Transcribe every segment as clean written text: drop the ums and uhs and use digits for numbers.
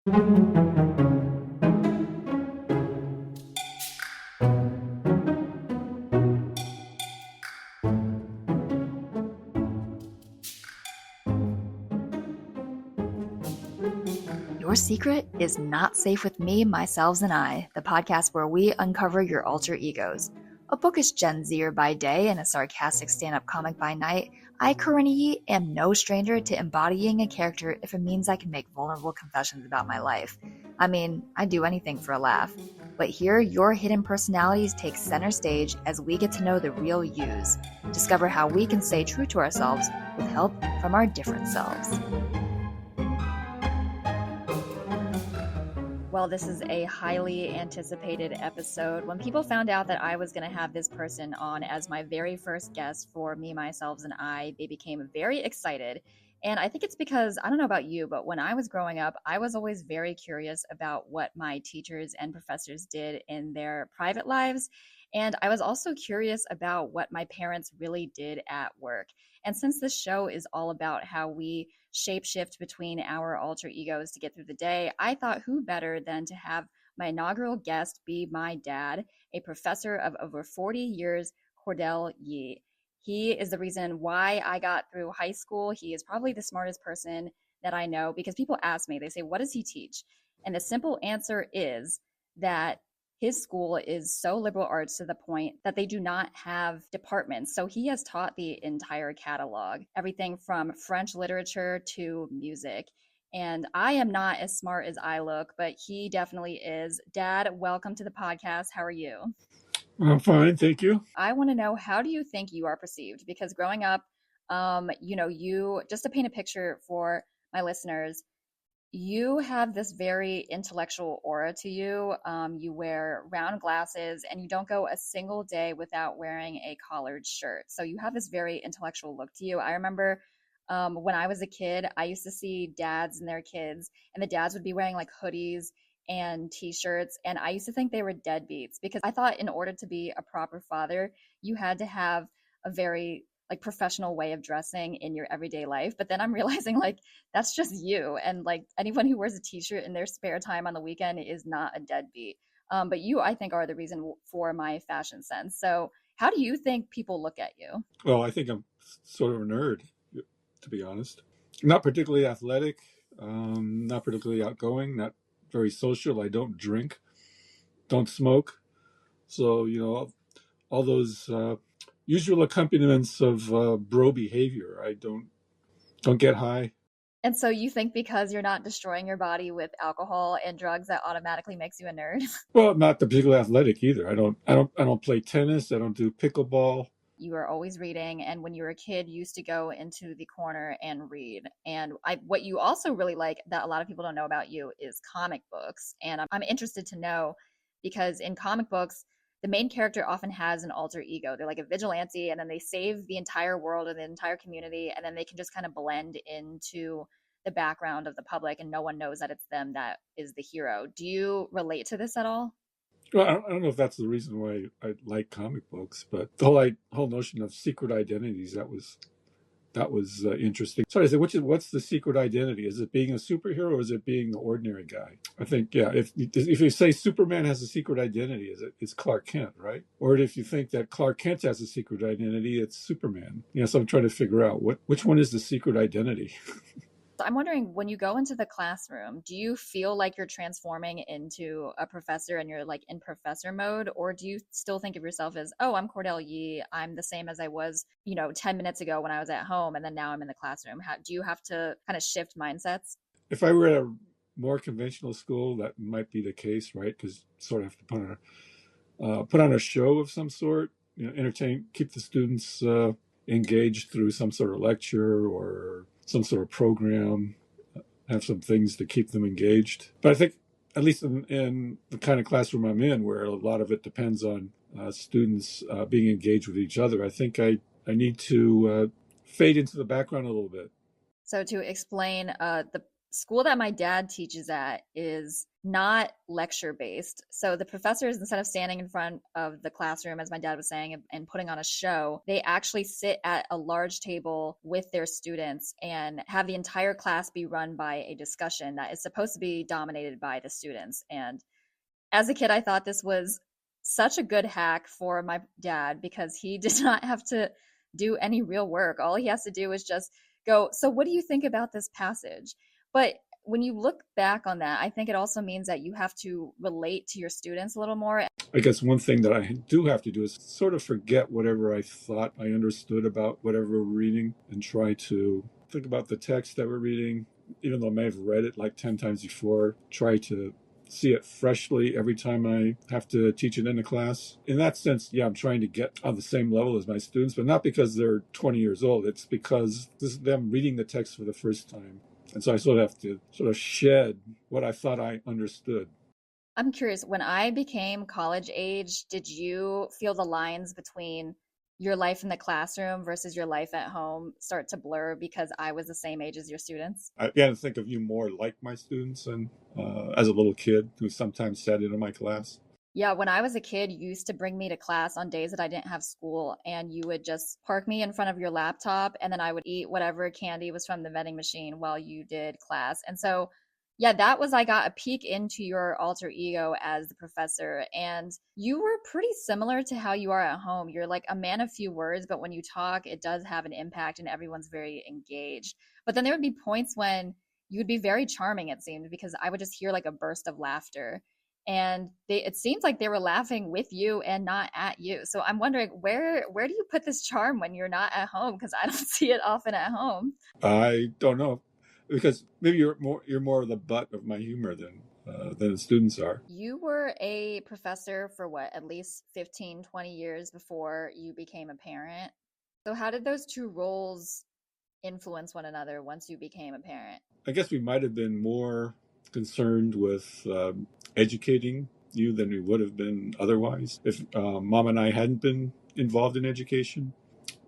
Your secret is not safe with me, myselves, and I, the podcast where we uncover your alter egos. A bookish Gen Zer by day and a sarcastic stand-up comic by night, I, Corinna Yee, am no stranger to embodying a character if it means I can make vulnerable confessions about my life. I mean, I'd do anything for a laugh. But here, your hidden personalities take center stage as we get to know the real yous. Discover how we can stay true to ourselves with help from our different selves. Well, this is a highly anticipated episode. When people found out that I was going to have this person on as my very first guest for Me, Myselves, and I, they became very excited. And I think it's because, I don't know about you, but when I was growing up, I was always very curious about what my teachers and professors did in their private lives. And I was also curious about what my parents really did at work. And since this show is all about how we shapeshift between our alter egos to get through the day, I thought who better than to have my inaugural guest be my dad, a professor of over 40 years, Cordell Yee. He is the reason why I got through high school. He is probably the smartest person that I know because people ask me, they say, what does he teach? And the simple answer is that his school is so liberal arts to the point that they do not have departments. So he has taught the entire catalog, everything from French literature to music. And I am not as smart as I look, but he definitely is. Dad, welcome to the podcast. How are you? I'm fine, thank you. I want to know, how do you think you are perceived? Because growing up, you, just to paint a picture for my listeners, you have this very intellectual aura to you. You wear round glasses and you don't go a single day without wearing a collared shirt. So you have this very intellectual look to you. I remember when I was a kid, I used to see dads and their kids, and the dads would be wearing like hoodies and t-shirts. And I used to think they were deadbeats because I thought in order to be a proper father, you had to have a very like professional way of dressing in your everyday life. But then I'm realizing like that's just you. And like anyone who wears a t-shirt in their spare time on the weekend is not a deadbeat. But you, I think, are the reason for my fashion sense. So how do you think people look at you? Well, I think I'm sort of a nerd, to be honest. Not particularly athletic, not particularly outgoing, not very social. I don't drink, don't smoke. So, all those usual accompaniments of bro behavior. I don't get high. And so you think because you're not destroying your body with alcohol and drugs, that automatically makes you a nerd? Well, not particularly athletic either. I don't play tennis. I don't do pickleball. You are always reading, and when you were a kid you used to go into the corner and read. And what you also really like that a lot of people don't know about you is comic books. And I'm interested to know, because in comic books the main character often has an alter ego. They're like a vigilante, and then they save the entire world or the entire community, and then they can just kind of blend into the background of the public and no one knows that it's them that is the hero. Do you relate to this at all? Well, I don't know if that's the reason why I like comic books, but the whole notion of secret identities, that was interesting. Sorry, I said, what's the secret identity? Is it being a superhero or is it being the ordinary guy? I think, yeah, if you say Superman has a secret identity, it's Clark Kent, right? Or if you think that Clark Kent has a secret identity, it's Superman. So I'm trying to figure out which one is the secret identity. So I'm wondering, when you go into the classroom, do you feel like you're transforming into a professor and you're like in professor mode? Or do you still think of yourself as, oh, I'm Cordell Yee. I'm the same as I was, 10 minutes ago when I was at home, and then now I'm in the classroom. Do you have to kind of shift mindsets? If I were at a more conventional school, that might be the case, right? Because sort of have to put on a show of some sort, entertain, keep the students engaged through some sort of lecture or some sort of program, have some things to keep them engaged. But I think, at least in the kind of classroom I'm in, where a lot of it depends on students being engaged with each other, I think I need to fade into the background a little bit. So to explain, the school that my dad teaches at is not lecture based. So the professors, instead of standing in front of the classroom, as my dad was saying, and putting on a show, they actually sit at a large table with their students and have the entire class be run by a discussion that is supposed to be dominated by the students. And as a kid, I thought this was such a good hack for my dad because he did not have to do any real work. All he has to do is just go, so what do you think about this passage? But when you look back on that, I think it also means that you have to relate to your students a little more. I guess one thing that I do have to do is sort of forget whatever I thought I understood about whatever we're reading and try to think about the text that we're reading, even though I may have read it like 10 times before, try to see it freshly every time I have to teach it in a class. In that sense, yeah, I'm trying to get on the same level as my students, but not because they're 20 years old. It's because this is them reading the text for the first time. And so I sort of have to sort of shed what I thought I understood. I'm curious, when I became college age, did you feel the lines between your life in the classroom versus your life at home start to blur because I was the same age as your students? I began to think of you more like my students and as a little kid who sometimes sat in my class. Yeah, when I was a kid, you used to bring me to class on days that I didn't have school, and you would just park me in front of your laptop, and then I would eat whatever candy was from the vending machine while you did class. And so, yeah, that was I got a peek into your alter ego as the professor, and you were pretty similar to how you are at home. You're like a man of few words, but when you talk, it does have an impact, and everyone's very engaged. But then there would be points when you would be very charming, it seemed, because I would just hear like a burst of laughter and it seems like they were laughing with you and not at you. So I'm wondering where do you put this charm when you're not at home? Because I don't see it often at home. I don't know because maybe you're more the butt of my humor than the students are. You were a professor for what, at least 15, 20 years before you became a parent. So how did those two roles influence one another once you became a parent? I guess we might have been more concerned with educating you than we would have been otherwise if mom and I hadn't been involved in education.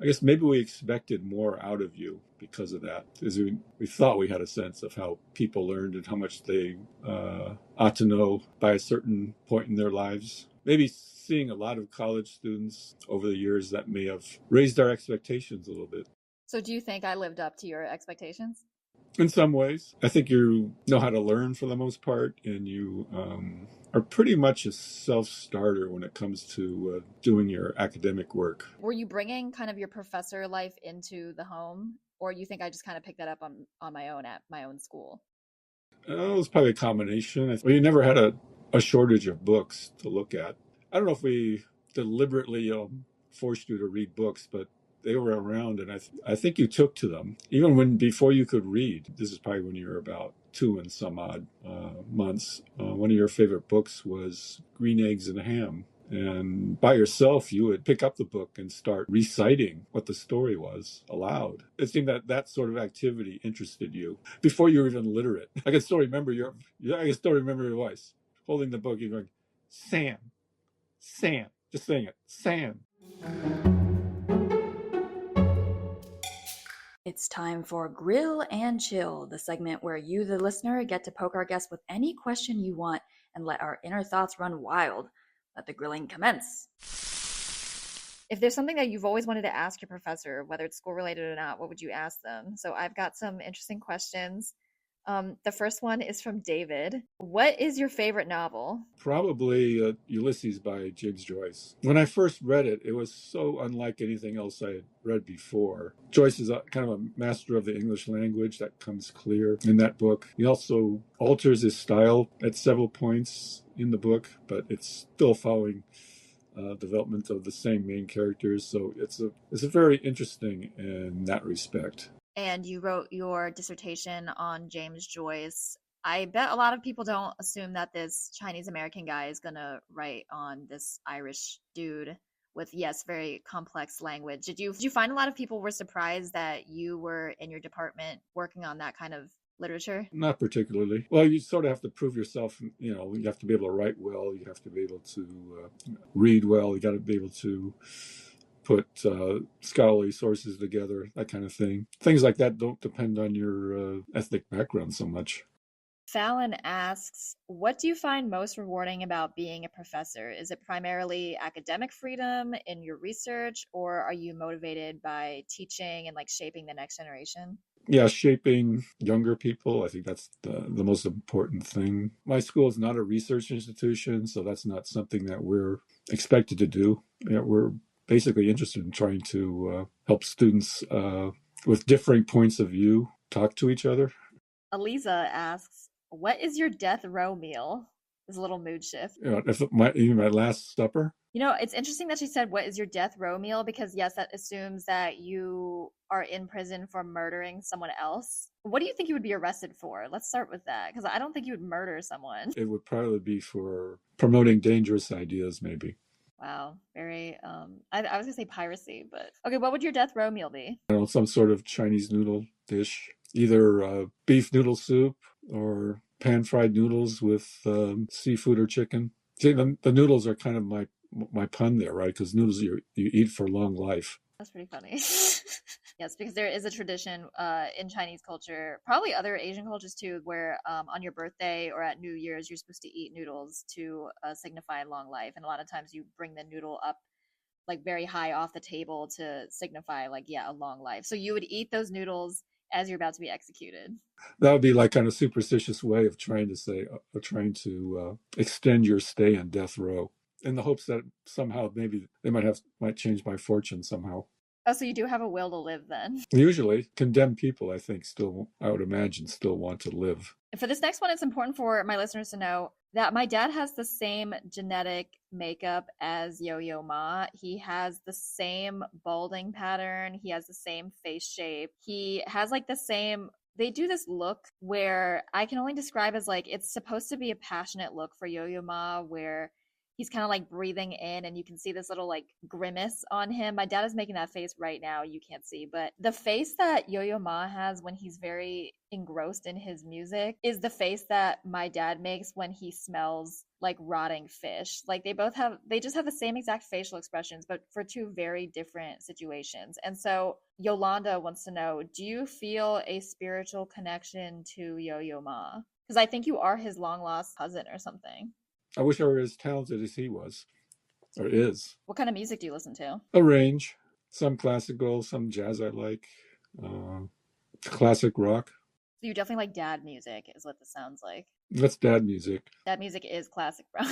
I guess maybe we expected more out of you because of that, because we thought we had a sense of how people learned and how much they ought to know by a certain point in their lives. Maybe seeing a lot of college students over the years that may have raised our expectations a little bit. So do you think I lived up to your expectations? In some ways, I think you know how to learn for the most part, and you are pretty much a self-starter when it comes to doing your academic work. Were you bringing kind of your professor life into the home, or you think I just kind of picked that up on my own at my own school? It was probably a combination. We never had a shortage of books to look at. I don't know if we deliberately forced you to read books, but they were around, and I think you took to them even when before you could read. This is probably when you were about 2 and some odd months. One of your favorite books was Green Eggs and Ham. And by yourself, you would pick up the book and start reciting what the story was aloud. It seemed that that sort of activity interested you before you were even literate. I can still remember your voice holding the book. You're going, Sam, Sam, just saying it, Sam. It's time for Grill and Chill, the segment where you, the listener, get to poke our guests with any question you want and let our inner thoughts run wild. Let the grilling commence. If there's something that you've always wanted to ask your professor, whether it's school related or not, what would you ask them? So I've got some interesting questions. The first one is from David. What is your favorite novel? Probably Ulysses by James Joyce. When I first read it, it was so unlike anything else I had read before. Joyce is kind of a master of the English language. That comes clear in that book. He also alters his style at several points in the book, but it's still following development of the same main characters. So it's a very interesting in that respect. And you wrote your dissertation on James Joyce. I bet a lot of people don't assume that this Chinese American guy is going to write on this Irish dude with, yes, very complex language. Did you find a lot of people were surprised that you were in your department working on that kind of literature? Not particularly. Well, you sort of have to prove yourself. You have to be able to write well. You have to be able to read well. You got to be able to put scholarly sources together, that kind of thing. Things like that don't depend on your ethnic background so much. Fallon asks, what do you find most rewarding about being a professor? Is it primarily academic freedom in your research, or are you motivated by teaching and like shaping the next generation? Yeah, shaping younger people, I think that's the most important thing. My school is not a research institution, so that's not something that we're expected to do. Yeah, we're basically interested in trying to help students with differing points of view talk to each other. Aliza asks, what is your death row meal? There's a little mood shift. You know, if my last supper. You know, it's interesting that she said, what is your death row meal? Because, yes, that assumes that you are in prison for murdering someone else. What do you think you would be arrested for? Let's start with that, because I don't think you would murder someone. It would probably be for promoting dangerous ideas, maybe. Wow, very, I was gonna say piracy, but okay, what would your death row meal be? I don't know, some sort of Chinese noodle dish, either beef noodle soup or pan-fried noodles with seafood or chicken. See, the noodles are kind of my pun there, right? Because noodles you eat for long life. That's pretty funny. Yes, because there is a tradition in Chinese culture, probably other Asian cultures too, where on your birthday or at New Year's, you're supposed to eat noodles to signify long life. And a lot of times you bring the noodle up like very high off the table to signify like, yeah, a long life. So you would eat those noodles as you're about to be executed. That would be like kind of superstitious way of trying to say, extend your stay in death row, in the hopes that somehow maybe they might change my fortune somehow. Oh, so you do have a will to live then. Usually, condemned people, I think, still, I would imagine, still want to live. For this next one, it's important for my listeners to know that my dad has the same genetic makeup as Yo-Yo Ma. He has the same balding pattern. He has the same face shape. He has like the same. They do this look where I can only describe as like it's supposed to be a passionate look for Yo-Yo Ma, where he's kind of like breathing in and you can see this little like grimace on him. My dad is making that face right now. You can't see, but the face that Yo-Yo Ma has when he's very engrossed in his music is the face that my dad makes when he smells like rotting fish. Like they just have the same exact facial expressions, but for two very different situations. And so Yolanda wants to know, do you feel a spiritual connection to Yo-Yo Ma? Because I think you are his long lost cousin or something. I wish I were as talented as he was, or is. What kind of music do you listen to? A range, some classical, some jazz I like, classic rock. So you definitely like dad music, is what this sounds like. That's dad music. Dad music is classic rock.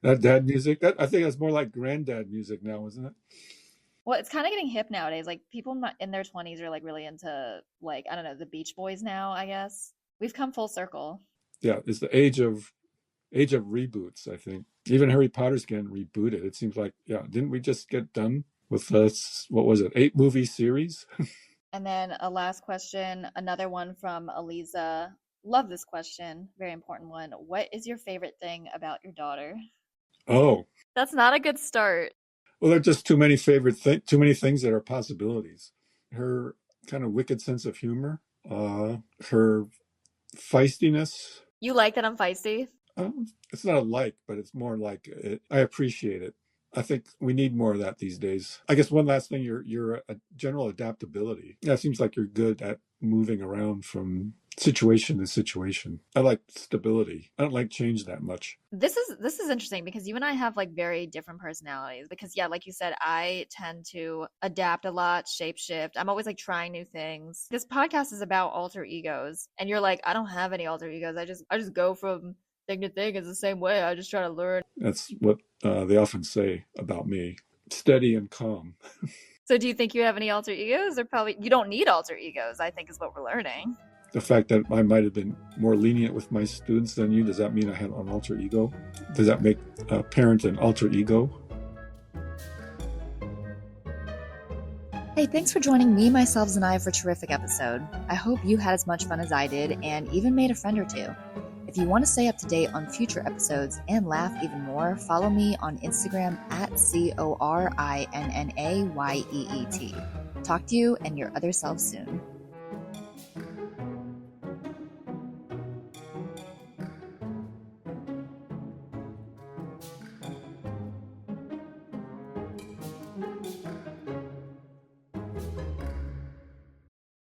That dad music, that I think that's more like granddad music now, isn't it? Well, it's kind of getting hip nowadays. Like people in their 20s are like really into like I don't know the Beach Boys now. I guess we've come full circle. Yeah, it's the age of reboots, I think. Even Harry Potter's getting rebooted. It seems like, yeah, didn't we just get done with this, what was it, 8-movie series? And then a last question, another one from Aliza. Love this question. Very important one. What is your favorite thing about your daughter? Oh, That's not a good start. well, there are just too many too many things that are possibilities. Her kind of wicked sense of humor, her feistiness. You like that I'm feisty? It's not a like, but it's more like I appreciate it. I think we need more of that these days. I guess one last thing, your general adaptability. Yeah, it seems like you're good at moving around from situation to situation. I like stability. I don't like change that much. This is interesting because you and I have like very different personalities because yeah, like you said, I tend to adapt a lot, shapeshift. I'm always like trying new things. This podcast is about alter egos and you're like, I don't have any alter egos. I just go from thing to thing is the same way. I just try to learn. That's what they often say about me. Steady and calm. So do you think you have any alter egos or probably you don't need alter egos, I think is what we're learning. The fact that I might have been more lenient with my students than you, does that mean I had an alter ego? Does that make a parent an alter ego? Hey, thanks for joining me, Myselves, and I for a terrific episode. I hope you had as much fun as I did and even made a friend or two. If you want to stay up to date on future episodes and laugh even more, follow me on Instagram at CORINNAYEET. Talk to you and your other selves soon.